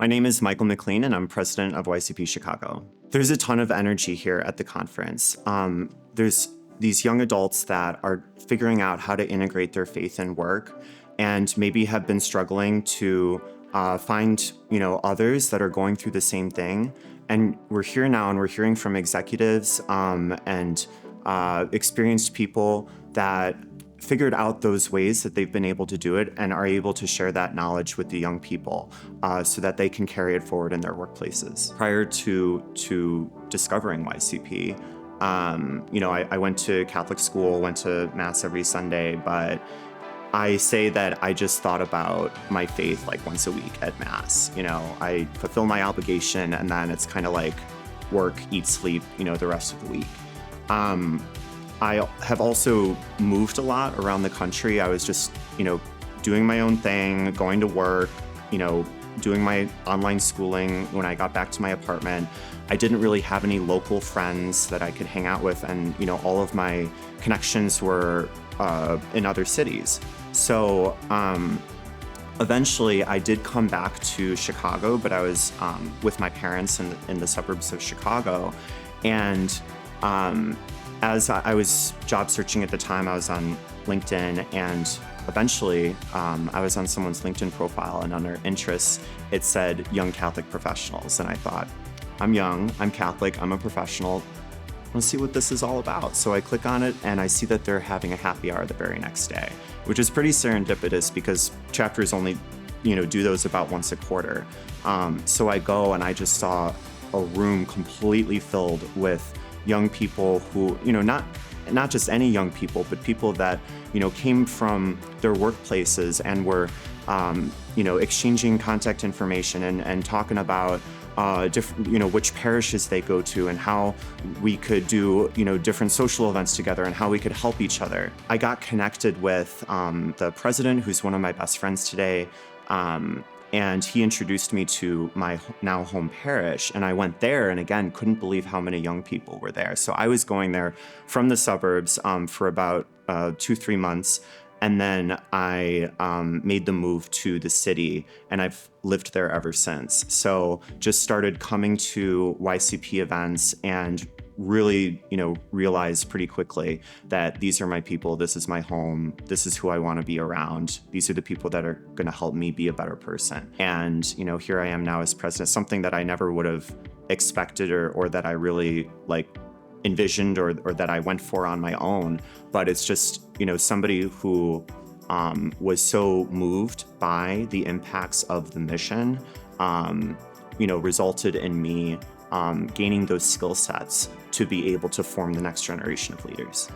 My name is Michael McLean, and I'm president of YCP Chicago. There's a ton of energy here at the conference. There's these young adults that are figuring out how to integrate their faith and work, and maybe have been struggling to find, others that are going through the same thing. And we're here now, and we're hearing from executives and experienced people that figured out those ways that they've been able to do it and are able to share that knowledge with the young people so that they can carry it forward in their workplaces. Prior to discovering YCP, I went to Catholic school, went to Mass every Sunday, but I say that I just thought about my faith like once a week at Mass. I fulfill my obligation, and then it's kind of like work, eat, sleep, the rest of the week. I have also moved a lot around the country. I was just, doing my own thing, going to work, doing my online schooling. When I got back to my apartment, I didn't really have any local friends that I could hang out with. And, all of my connections were in other cities. So eventually I did come back to Chicago, but I was with my parents in the suburbs of Chicago. And as I was job searching at the time, I was on LinkedIn, and eventually I was on someone's LinkedIn profile, and under interests, it said young Catholic professionals. And I thought, I'm young, I'm Catholic, I'm a professional. Let's see what this is all about. So I click on it, and I see that they're having a happy hour the very next day, which is pretty serendipitous because chapters only, do those about once a quarter. So I go, and I just saw a room completely filled with young people who, not just any young people, but people that, came from their workplaces and were, exchanging contact information and talking about different, which parishes they go to and how we could do, different social events together and how we could help each other. I got connected with the president, who's one of my best friends today. And he introduced me to my now home parish, and I went there and again, couldn't believe how many young people were there. So I was going there from the suburbs for about 2-3 months. And then I made the move to the city, and I've lived there ever since. So just started coming to YCP events and really, realized pretty quickly that these are my people, this is my home, this is who I want to be around. These are the people that are going to help me be a better person. And, here I am now as president, something that I never would have expected or that I really envisioned or that I went for on my own. But it's just, somebody who was so moved by the impacts of the mission, resulted in me gaining those skill sets to be able to form the next generation of leaders.